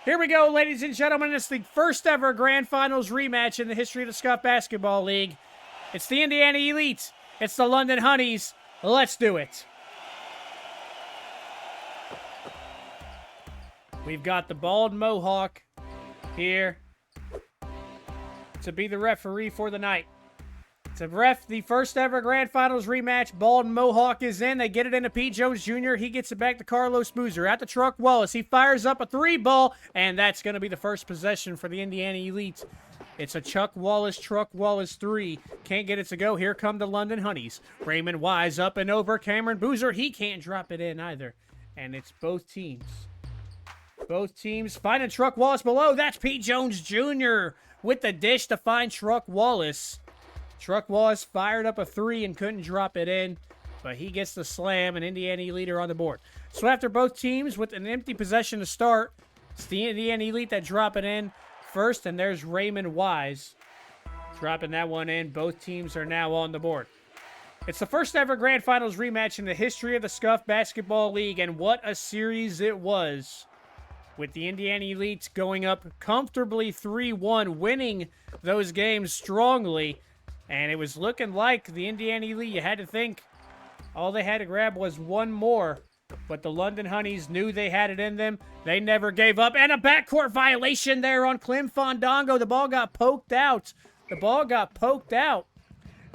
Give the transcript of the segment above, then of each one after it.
Here we go, ladies and gentlemen. It's the first ever Grand Finals rematch in the history of the Scuffed Basketball League. It's the Indiana Elite. It's the London Honeys. Let's do it. We've got the bald mohawk here to be the referee for the night. To ref the first ever Grand Finals rematch, Bald Mohawk is in. They get it into Pete Jones Jr. He gets it back to Carlos Boozer. At the Truck Wallace, he fires up a three ball, and that's going to be the first possession for the Indiana Elite. It's a Truck Wallace three. Can't get it to go. Here come the London Honeys. Raymond Wise up and over. Cameron Boozer, he can't drop it in either. And it's both teams. Both teams finding Truck Wallace below. That's Pete Jones Jr. with the dish to find Truck Wallace. Truck Wallace fired up a three and couldn't drop it in, but he gets the slam, and Indiana Elite are on the board. So after both teams with an empty possession to start, it's the Indiana Elite that drop it in first, and there's Raymond Wise dropping that one in. Both teams are now on the board. It's the first ever Grand Finals rematch in the history of the Scuffed Basketball League, and what a series it was, with the Indiana Elite going up comfortably 3-1, winning those games strongly. And it was looking like the Indiana Elite, you had to think all they had to grab was one more. But the London Honeys knew they had it in them. They never gave up. And a backcourt violation there on Clem Fandango. The ball got poked out.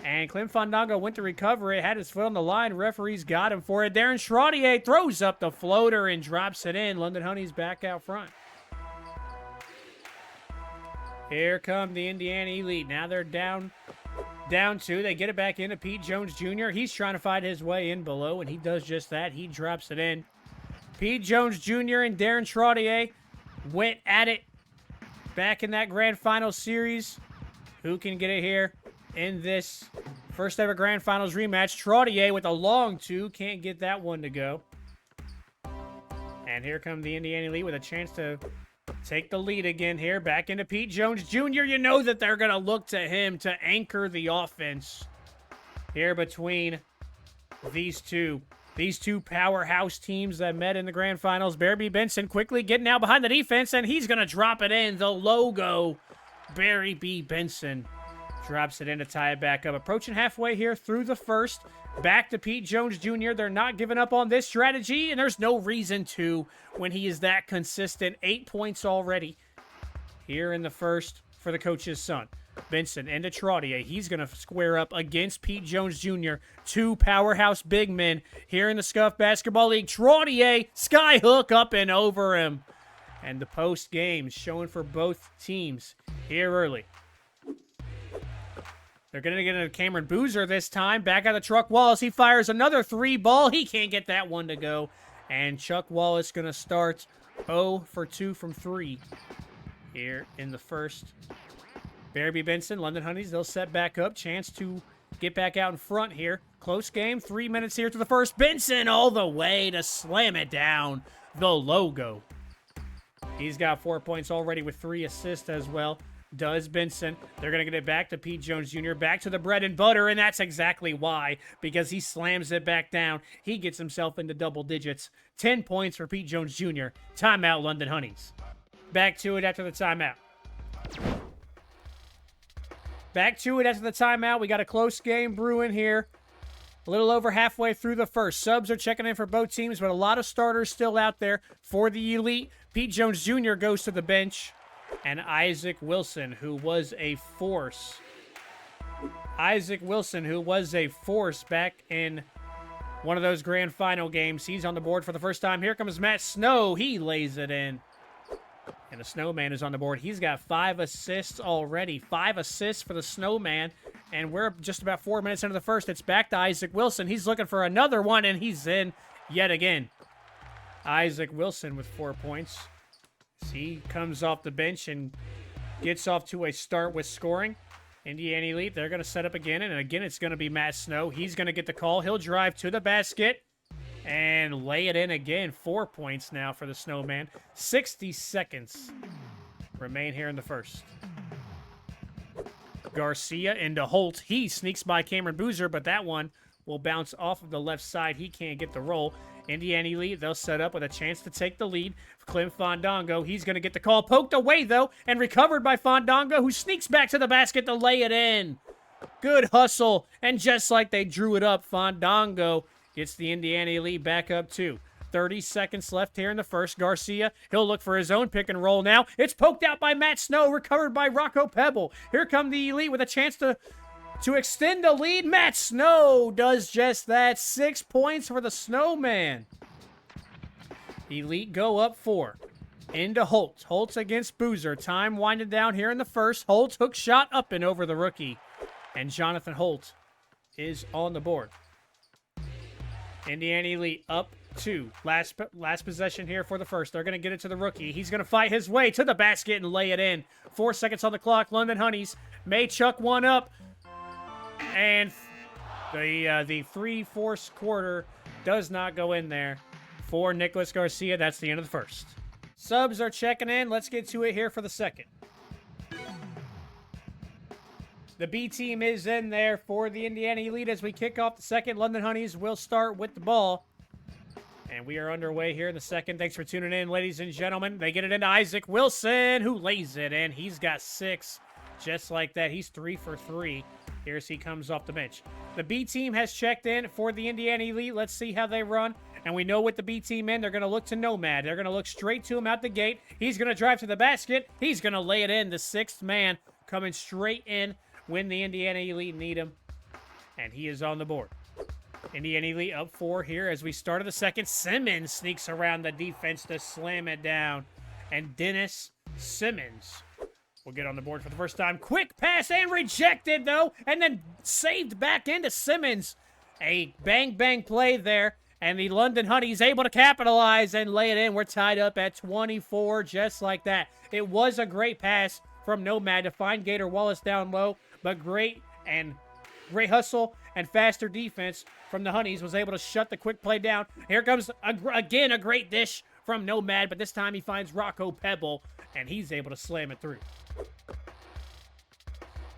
And Clem Fandango went to recover it, had his foot on the line. Referees got him for it. Darren Schrodier throws up the floater and drops it in. London Honeys back out front. Here come the Indiana Elite. Now they're down two. They get it back into Pete Jones Jr. He's trying to fight his way in below, and he does just that. He drops it in. Pete Jones Jr. and Darren Schrodier went at it back in that Grand Finals series. Who can get it here in this first ever Grand Finals rematch? Schrodier with a long two. Can't get that one to go. And here come the Indiana Elite with a chance to take the lead again here. Back into Pete Jones Jr. You know that they're going to look to him to anchor the offense here between these two powerhouse teams that met in the Grand Finals. Barry B. Benson quickly getting out behind the defense, and he's going to drop it in. The logo, Barry B. Benson, drops it in to tie it back up. Approaching halfway here through the first. Back to Pete Jones Jr. They're not giving up on this strategy, and there's no reason to when he is that consistent. 8 points already here in the first for the coach's son. Benson into Trottier. He's going to square up against Pete Jones Jr. Two powerhouse big men here in the Scuffed Basketball League. Trottier, skyhook up and over him. And the post game showing for both teams here early. They're going to get into Cameron Boozer this time. Back out of Truck Wallace. He fires another three ball. He can't get that one to go. And Chuck Wallace going to start 0 for 2 from 3 here in the first. Barry B. Benson, London Honeys, they'll set back up. Chance to get back out in front here. Close game. 3 minutes here to the first. Benson all the way to slam it down. The logo. He's got 4 points already with 3 assists as well. Does Benson. They're going to get it back to Pete Jones Jr. Back to the bread and butter, and that's exactly why. Because he slams it back down. He gets himself into double digits. 10 points for Pete Jones Jr. Timeout, London Honeys. Back to it after the timeout. We got a close game brewing here. A little over halfway through the first. Subs are checking in for both teams, but a lot of starters still out there for the Elite. Pete Jones Jr. goes to the bench. And Isaac Wilson, who was a force. Back in one of those grand final games. He's on the board for the first time. Here comes Matt Snow. He lays it in. And the Snowman is on the board. He's got 5 assists already. 5 assists for the Snowman. And we're just about 4 minutes into the first. It's back to Isaac Wilson. He's looking for another one, and he's in yet again. Isaac Wilson with 4 points. He comes off the bench and gets off to a start with scoring. Indiana Elite, they're going to set up again, and again it's going to be Matt Snow. He's going to get the call. He'll drive to the basket and lay it in again. 4 points now for the Snowman. 60 seconds remain here in the first. Garcia into Holt. He sneaks by Cameron Boozer, but that one will bounce off of the left side. He can't get the roll. Indiana Elite, they'll set up with a chance to take the lead. Clem Fandango, he's going to get the call. Poked away, though, and recovered by Fandango, who sneaks back to the basket to lay it in. Good hustle, and just like they drew it up, Fandango gets the Indiana Elite back up, too. 30 seconds left here in the first. Garcia, he'll look for his own pick and roll now. It's poked out by Matt Snow, recovered by Rocco Pebble. Here come the Elite with a chance to extend the lead. Matt Snow does just that. 6 points for the Snowman. Elite go up 4. Into Holtz. Holtz against Boozer. Time winding down here in the first. Holtz hook shot up and over the rookie. And Jonathan Holt is on the board. Indiana Elite up 2. Last possession here for the first. They're going to get it to the rookie. He's going to fight his way to the basket and lay it in. 4 seconds on the clock. London Honeys may chuck one up. And the 3/4 quarter does not go in there for Nicholas Garcia. That's the end of the first. Subs are checking in. Let's get to it here for the second. The B team is in there for the Indiana Elite as we kick off the second. London Honeys will start with the ball. And we are underway here in the second. Thanks for tuning in, ladies and gentlemen. They get it into Isaac Wilson, who lays it in. He's got 6 just like that. He's 3 for 3. Here as he comes off the bench. The B team has checked in for the Indiana Elite. Let's see how they run. And we know with the B team in, they're going to look to Nomad. They're going to look straight to him out the gate. He's going to drive to the basket. He's going to lay it in. The 6th man coming straight in when the Indiana Elite need him. And he is on the board. Indiana Elite up 4 here as we started the second. Simmons sneaks around the defense to slam it down. And Dennis Simmons will get on the board for the first time. Quick pass and rejected, though. And then saved back into Simmons. A bang-bang play there. And the London Honeys able to capitalize and lay it in. We're tied up at 24 just like that. It was a great pass from Nomad to find Gator Wallace down low. But great hustle and faster defense from the Honeys was able to shut the quick play down. Here comes, again, a great dish from Nomad. But this time he finds Rocco Pebble. And he's able to slam it through.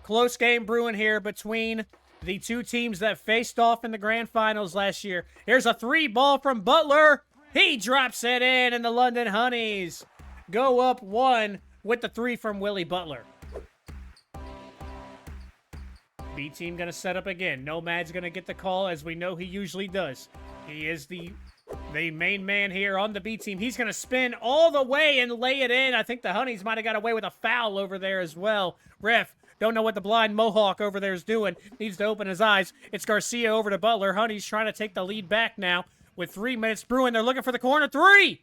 Close game brewing here between the two teams that faced off in the grand finals last year. Here's a 3 ball from Butler. He drops it in, and the London Honeys go up 1 with the 3 from Willie Butler. B team going to set up again. Nomad's going to get the call, as we know he usually does. He is the main man here on the B team. He's going to spin all the way and lay it in. I think the Honeys might have got away with a foul over there as well. Ref, don't know what the blind Mohawk over there is doing. Needs to open his eyes. It's Garcia over to Butler. Honeys trying to take the lead back now with 3 minutes brewing. They're looking for the corner 3.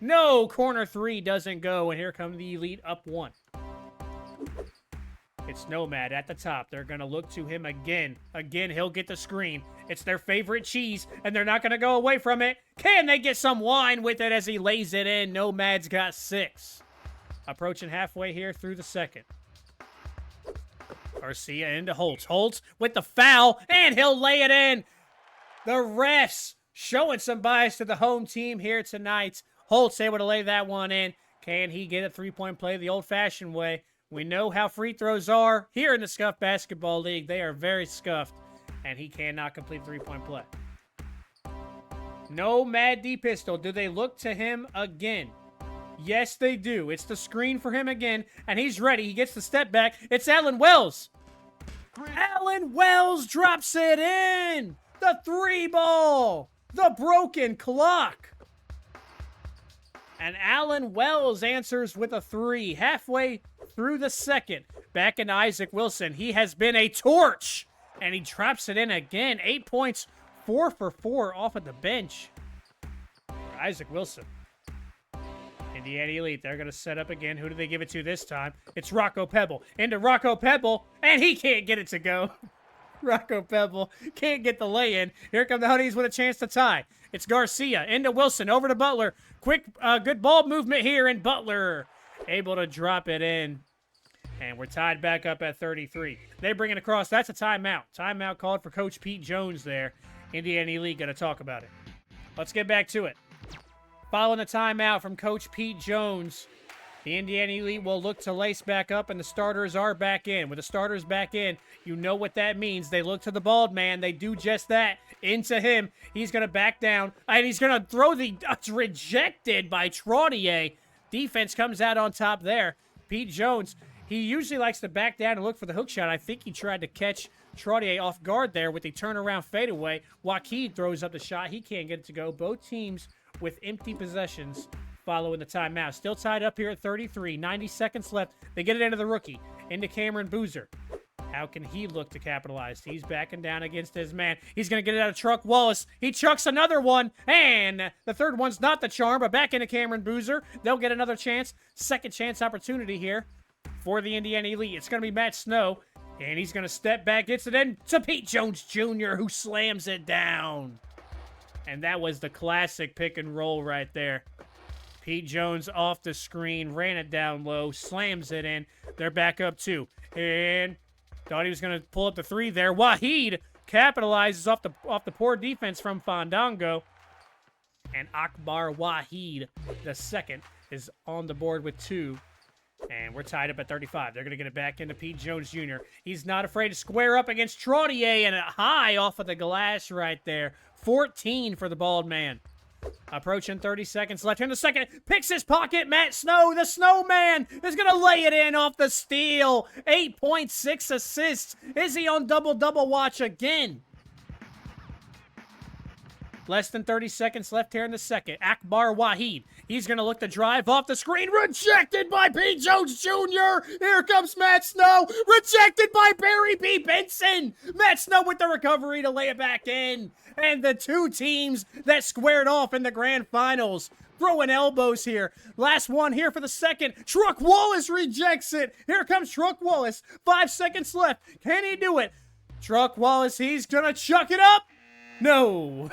No, corner 3 doesn't go, and here come the Elite up 1. It's Nomad at the top. They're going to look to him again. Again, he'll get the screen. It's their favorite cheese, and they're not going to go away from it. Can they get some wine with it as he lays it in? Nomad's got 6. Approaching halfway here through the second. Garcia into Holtz. Holtz with the foul, and he'll lay it in. The refs showing some bias to the home team here tonight. Holtz able to lay that one in. Can he get a 3-point play the old-fashioned way? We know how free throws are here in the Scuffed Basketball League. They are very scuffed, and he cannot complete the 3-point play. No Mad D pistol. Do they look to him again? Yes, they do. It's the screen for him again, and he's ready. He gets the step back. It's Allen Wells. Allen Wells drops it in. The 3 ball. The broken clock. And Allen Wells answers with a 3 halfway through the second. Back into Isaac Wilson. He has been a torch. And he drops it in again. 8 points, 4 for 4 off of the bench. Isaac Wilson. Indiana Elite, they're going to set up again. Who do they give it to this time? It's Rocco Pebble. Into Rocco Pebble, and he can't get it to go. Rocco Pebble can't get the lay-in. Here come the Honeys with a chance to tie. It's Garcia into Wilson, over to Butler. Quick, good ball movement here, and Butler able to drop it in. And we're tied back up at 33. They bring it across. That's a timeout. Timeout called for Coach Pete Jones there. Indiana Elite going to talk about it. Let's get back to it. Following the timeout from Coach Pete Jones, The Indiana Elite will look to lace back up, and the starters are back in. With the starters back in, you know what that means. They look to the bald man. They do just that. Into him. He's going to back down, and he's going to throw the... It's rejected by Trottier. Defense comes out on top there. Pete Jones, he usually likes to back down and look for the hook shot. I think he tried to catch Trottier off guard there with the turnaround fadeaway. Joaquin throws up the shot. He can't get it to go. Both teams with empty possessions following the timeout. Still tied up here at 33. 90 seconds left. They get it into the rookie. Into Cameron Boozer. How can he look to capitalize? He's backing down against his man. He's going to get it out of Truck Wallace. He chucks another one. And the third one's not the charm, but back into Cameron Boozer. They'll get another chance. Second chance opportunity here for the Indiana Elite. It's going to be Matt Snow. And he's going to step back. Gets it in to Pete Jones Jr., who slams it down. And that was the classic pick and roll right there. Pete Jones off the screen, ran it down low, slams it in. They're back up two. And thought he was going to pull up the three there. Waheed capitalizes off the poor defense from Fandango. And Akbar Waheed, the second, is on the board with two. And we're tied up at 35. They're going to get it back into Pete Jones Jr. He's not afraid to square up against Trottier, and a high off of the glass right there. 14 for the bald man. Approaching 30 seconds left here in the second. Picks his pocket. Matt Snow, the snowman, is going to lay it in off the steal. 8.6 assists. Is he on double-double watch again? Less than 30 seconds left here in the second. Akbar Waheed. He's going to look to drive off the screen. Rejected by Pete Jones Jr. Here comes Matt Snow. Rejected by Barry B. Benson. Matt Snow with the recovery to lay it back in. And the two teams that squared off in the grand finals throwing elbows here. Last one here for the second. Truck Wallace rejects it. Here comes Truck Wallace. 5 seconds left. Can he do it? Truck Wallace, he's going to chuck it up. No.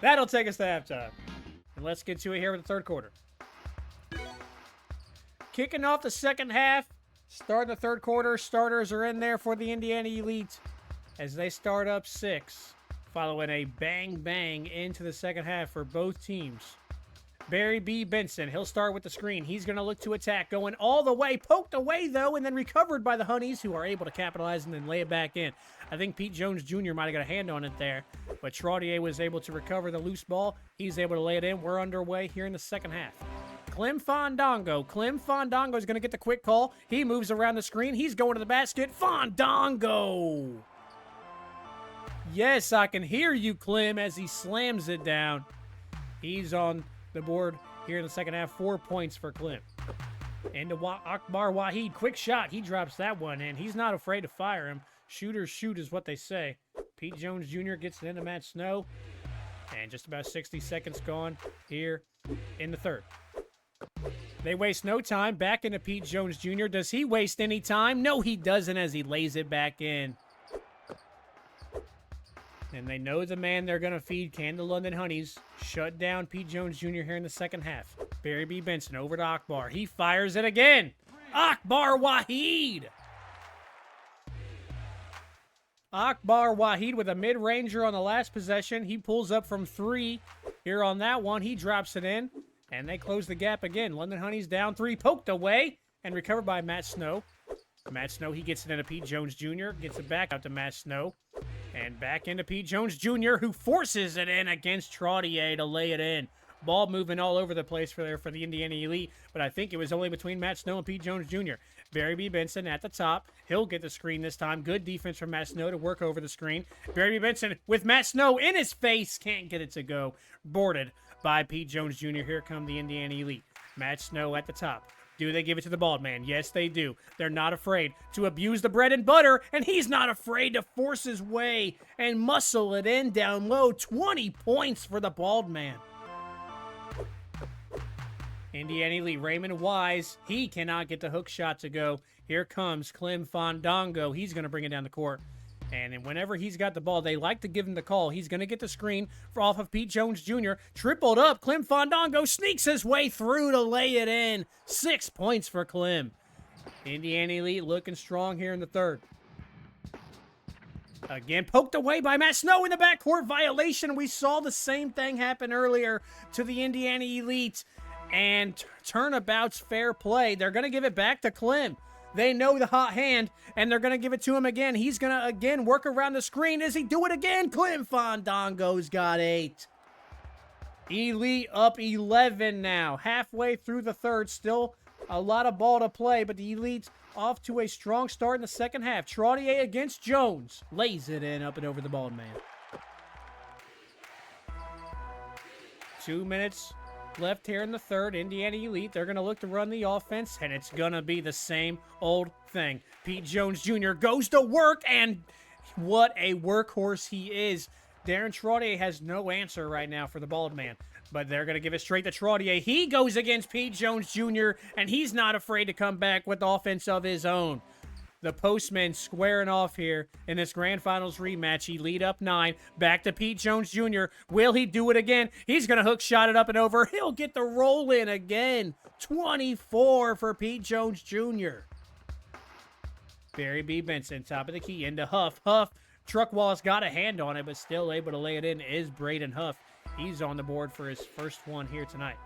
That'll take us to halftime. And let's get to it here with the third quarter. Kicking off the second half. Starting the third quarter. Starters are in there for the Indiana Elite as they start up 6. Following a bang-bang into the second half for both teams. Barry B. Benson, he'll start with the screen. He's going to look to attack. Going all the way. Poked away, though, and then recovered by the Honeys, who are able to capitalize and then lay it back in. I think Pete Jones Jr. might have got a hand on it there, but Trottier was able to recover the loose ball. He's able to lay it in. We're underway here in the second half. Clem Fandango. Clem Fandango is going to get the quick call. He moves around the screen. He's going to the basket. Fandango! Yes, I can hear you, Clem, as he slams it down. He's on the board here in the second half. 4 points for Clem. Into Akbar Waheed. Quick shot. He drops that one in. He's not afraid to fire him. Shooters shoot is what they say. Pete Jones Jr. gets it into Matt Snow. And just about 60 seconds gone here in the third. They waste no time. Back into Pete Jones Jr. Does he waste any time? No, he doesn't, as he lays it back in. And they know the man they're going to feed can the London Honeys. Shut down Pete Jones Jr. here in the second half. Barry B. Benson over to Akbar. He fires it again. Akbar Waheed. Akbar Waheed with a mid-ranger on the last possession. He pulls up from 3 here on that one. He drops it in, and they close the gap again. London Honeys down 3, poked away, and recovered by Matt Snow. Matt Snow, he gets it into Pete Jones Jr., gets it back out to Matt Snow, and back into Pete Jones Jr., who forces it in against Trottier to lay it in. Ball moving all over the place for the Indiana Elite, but I think it was only between Matt Snow and Pete Jones Jr. Barry B. Benson at the top. He'll get the screen this time. Good defense from Matt Snow to work over the screen. Barry B. Benson with Matt Snow in his face. Can't get it to go. Boarded by Pete Jones Jr. Here come the Indiana Elite. Matt Snow at the top. Do they give it to the bald man? Yes, they do. They're not afraid to abuse the bread and butter, and he's not afraid to force his way and muscle it in down low. 20 points for the bald man. Indiana Elite, Raymond Wise, he cannot get the hook shot to go. Here comes Clem Fandango. He's going to bring it down the court. And whenever he's got the ball, they like to give him the call. He's going to get the screen off of Pete Jones Jr. Tripled up. Clem Fandango sneaks his way through to lay it in. 6 points for Clem. Indiana Elite looking strong here in the third. Again, poked away by Matt Snow in the backcourt violation. We saw the same thing happen earlier to the Indiana Elite. And turnabout's fair play. They're going to give it back to Clem. They know the hot hand, and they're going to give it to him again. He's going to, again, work around the screen. Does he do it again? Clem Fandango's got 8. Elite up 11 now. Halfway through the third. Still a lot of ball to play, but the Elite's off to a strong start in the second half. Trottier against Jones. Lays it in up and over the bald man. 2 minutes left here in the third. Indiana Elite, they're going to look to run the offense, and it's going to be the same old thing. Pete Jones Jr. goes to work, and what a workhorse he is. Darren Trottier has no answer right now for the bald man, but they're going to give it straight to Trottier. He goes against Pete Jones Jr., and he's not afraid to come back with offense of his own. The postman squaring off here in this grand finals rematch. He lead up 9. Back to Pete Jones Jr. Will he do it again? He's going to hook shot it up and over. He'll get the roll in again. 24 for Pete Jones Jr. Barry B. Benson, top of the key, into Huff. Huff, Truck Wallace got a hand on it, but still able to lay it in is Braden Huff. He's on the board for his first one here tonight.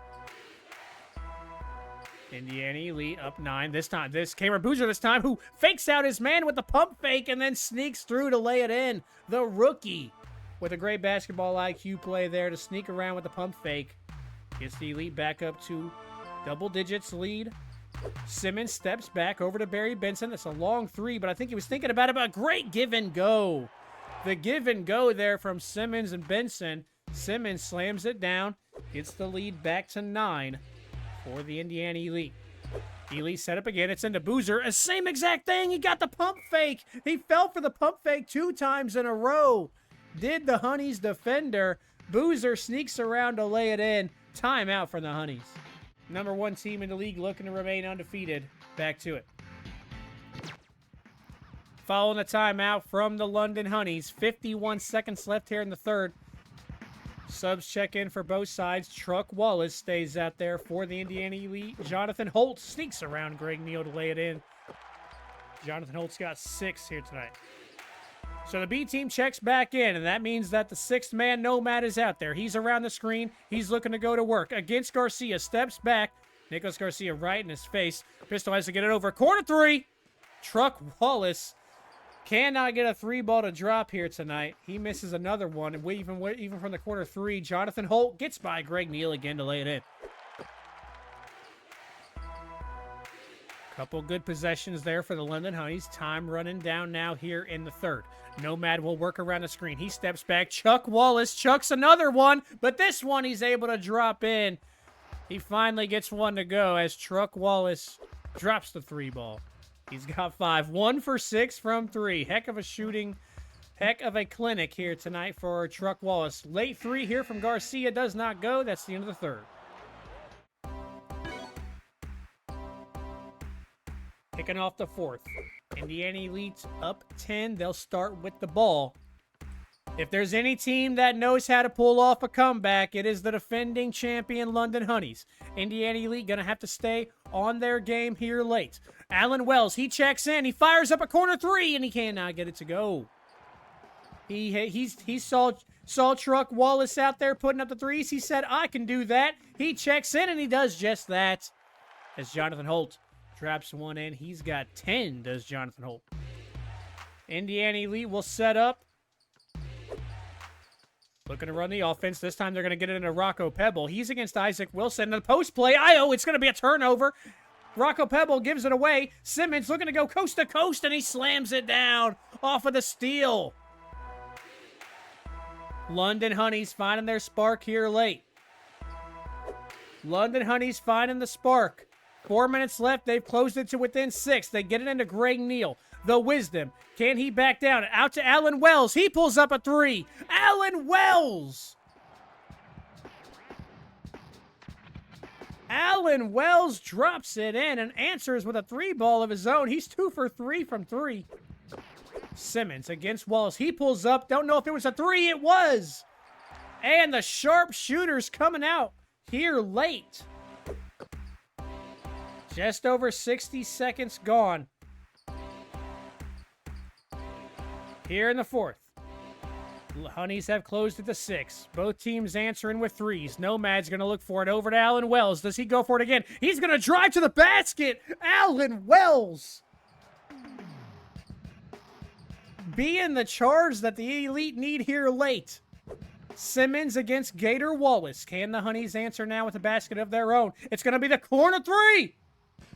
Indiana Elite up 9. This time, Cameron Boozer this time, who fakes out his man with the pump fake and then sneaks through to lay it in. The rookie with a great basketball IQ play there to sneak around with the pump fake. Gets the Elite back up to double digits lead. Simmons steps back over to Barry Benson. That's a long 3, but I think he was thinking about it. But a great give and go. The give and go there from Simmons and Benson. Simmons slams it down. Gets the lead back to 9. For the Indiana Elite. Elite set up again. It's into Boozer. A same exact thing. He got the pump fake. He fell for the pump fake 2 times in a row. Did the Honeys defender. Boozer sneaks around to lay it in. Timeout for the Honeys. Number 1 team in the league looking to remain undefeated. Back to it. Following the timeout from the London Honeys. 51 seconds left here in the third. Subs check in for both sides. Truck Wallace stays out there for the Indiana Elite. Jonathan Holt sneaks around Greg Neal to lay it in. Jonathan Holt's got 6 here tonight. So the B team checks back in, and that means that the 6th man Nomad is out there. He's around the screen. He's looking to go to work. Against Garcia. Steps back. Nicholas Garcia right in his face. Pistol has to get it over. Corner 3. Truck Wallace cannot get a 3-ball to drop here tonight. He misses another one, and even from the corner 3, Jonathan Holt gets by Greg Neal again to lay it in. Couple good possessions there for the London Honeys. Time running down now here in the third. Nomad will work around the screen. He steps back. Chuck Wallace chucks another one, but this one he's able to drop in. He finally gets one to go as Truck Wallace drops the 3-ball. He's got 5. 1 for 6 from 3. Heck of a shooting. Heck of a clinic here tonight for Truck Wallace. Late 3 here from Garcia does not go. That's the end of the third. Kicking off the fourth. Indiana Elite's up 10. They'll start with the ball. If there's any team that knows how to pull off a comeback, it is the defending champion London Honeys. Indiana Elite going to have to stay on their game here late. Allen Wells, he checks in. He fires up a corner 3, and he cannot get it to go. He saw Truck Wallace out there putting up the 3s. He said, I can do that. He checks in, and he does just that. As Jonathan Holt drops one in. He's got 10, does Jonathan Holt. Indiana Elite will set up. Looking to run the offense. This time they're going to get it into Rocco Pebble. He's against Isaac Wilson. The post play. It's going to be a turnover. Rocco Pebble gives it away. Simmons looking to go coast to coast, and he slams it down off of the steal. London Honeys finding their spark here late. London Honeys finding the spark. 4 minutes left. They've closed it to within 6. They get it into Greg Neal. The Wisdom. Can he back down? Out to Allen Wells. He pulls up a 3. Allen Wells! Allen Wells drops it in and answers with a 3-ball of his own. He's 2 for 3 from 3. Simmons against Wallace. He pulls up. Don't know if it was a 3. It was. And the sharpshooter's coming out here late. Just over 60 seconds gone. Here in the fourth. Honeys have closed at the 6. Both teams answering with 3s. Nomad's going to look for it. Over to Alan Wells. Does he go for it again? He's going to drive to the basket. Alan Wells being the charge that the Elite need here late. Simmons against Gator Wallace. Can the Honeys answer now with a basket of their own? It's going to be the corner 3.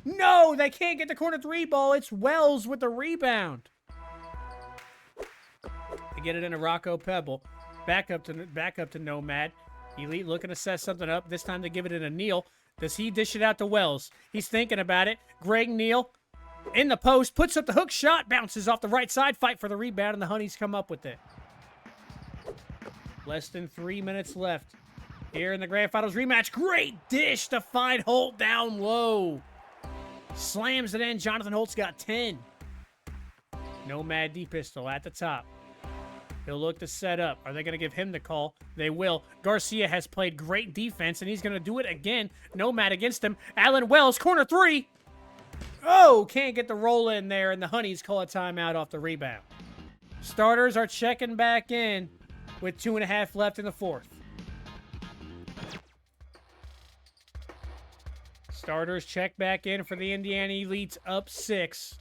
No, they can't get the corner 3 ball. It's Wells with the rebound. They get it into Rocco Pebble. Back up to Nomad. Elite looking to set something up. This time they give it into Neal. Does he dish it out to Wells? He's thinking about it. Greg Neal in the post. Puts up the hook shot. Bounces off the right side. Fight for the rebound, and the Honeys come up with it. Less than 3 minutes left. Here in the Grand Finals rematch. Great dish to find Holt down low. Slams it in. Jonathan Holt's got 10. Nomad D-Pistol at the top. He'll look to set up. Are they going to give him the call? They will. Garcia has played great defense, and he's going to do it again. Nomad against him. Alan Wells, corner 3. Oh, can't get the roll in there, and the Honeys call a timeout off the rebound. Starters are checking back in with 2.5 left in the 4th. Starters check back in for the Indiana Elites, up 6.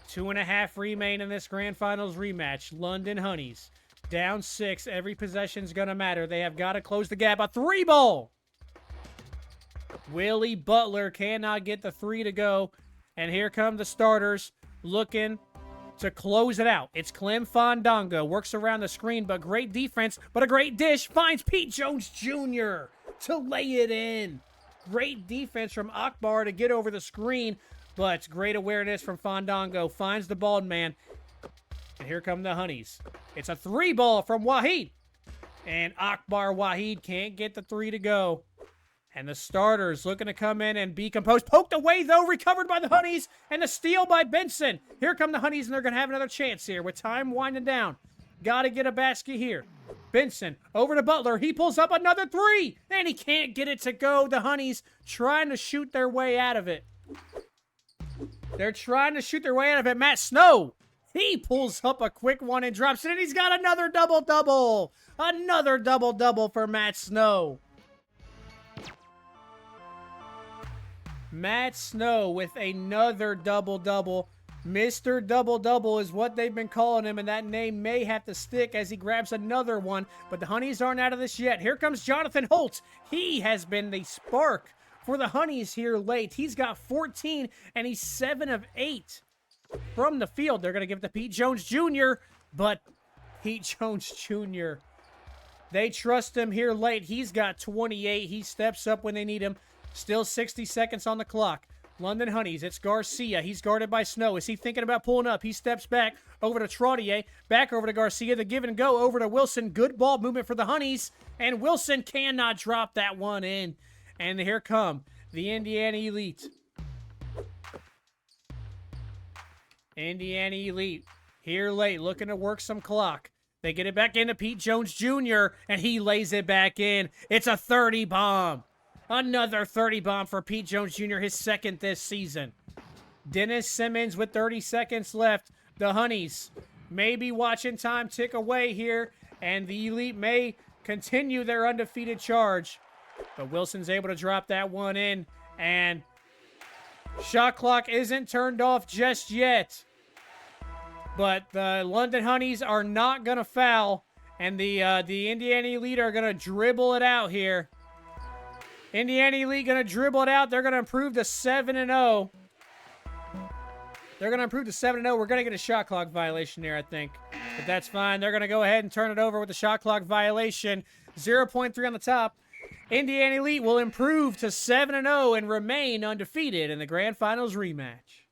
2.5 remain in this Grand Finals rematch. London Honeys down 6. Every possession's going to matter. They have got to close the gap. A 3-ball. Willie Butler cannot get the 3 to go. And here come the starters looking to close it out. It's Clem Fandango. Works around the screen, but great defense. But a great dish. Finds Pete Jones Jr. to lay it in. Great defense from Akbar to get over the screen. But great awareness from Fandango. Finds the bald man. And here come the Honeys. It's a 3-ball from Waheed. And Akbar Waheed can't get the 3 to go. And the starters looking to come in and be composed. Poked away, though. Recovered by the Honeys. And the steal by Benson. Here come the Honeys, and they're going to have another chance here with time winding down. Got to get a basket here. Benson over to Butler. He pulls up another 3. And he can't get it to go. The Honeys trying to shoot their way out of it. They're trying to shoot their way out of it. Matt Snow. He pulls up a quick one and drops it. And he's got another double-double. Another double-double for Matt Snow. Matt Snow with another double-double. Mr. Double-Double is what they've been calling him, and that name may have to stick as he grabs another one. But the Honeys aren't out of this yet. Here comes Jonathan Holt. He has been the spark for the Honeys here late. He's got 14, and he's 7 of 8 from the field. They're going to give it to Pete Jones Jr., but Pete Jones Jr., they trust him here late. He's got 28. He steps up when they need him. Still 60 seconds on the clock. London Honeys, it's Garcia. He's guarded by Snow. Is he thinking about pulling up? He steps back over to Trottier. Back over to Garcia. The give and go over to Wilson. Good ball movement for the Honeys. And Wilson cannot drop that one in. And here come the Indiana Elite. Indiana Elite here late, looking to work some clock. They get it back into Pete Jones Jr., and he lays it back in. It's a 30 bomb. Another 30 bomb for Pete Jones Jr., his 2nd this season. Dennis Simmons with 30 seconds left. The Honeys may be watching time tick away here, and the Elite may continue their undefeated charge. But Wilson's able to drop that one in, and shot clock isn't turned off just yet. But the London Honeys are not going to foul, and the Indiana Elite are going to dribble it out here. Indiana Elite going to dribble it out. They're going to improve to 7-0. They're going to improve to 7-0. We're going to get a shot clock violation here, I think. But that's fine. They're going to go ahead and turn it over with the shot clock violation. 0.3 on the top. Indiana Elite will improve to 7-0 and remain undefeated in the Grand Finals rematch.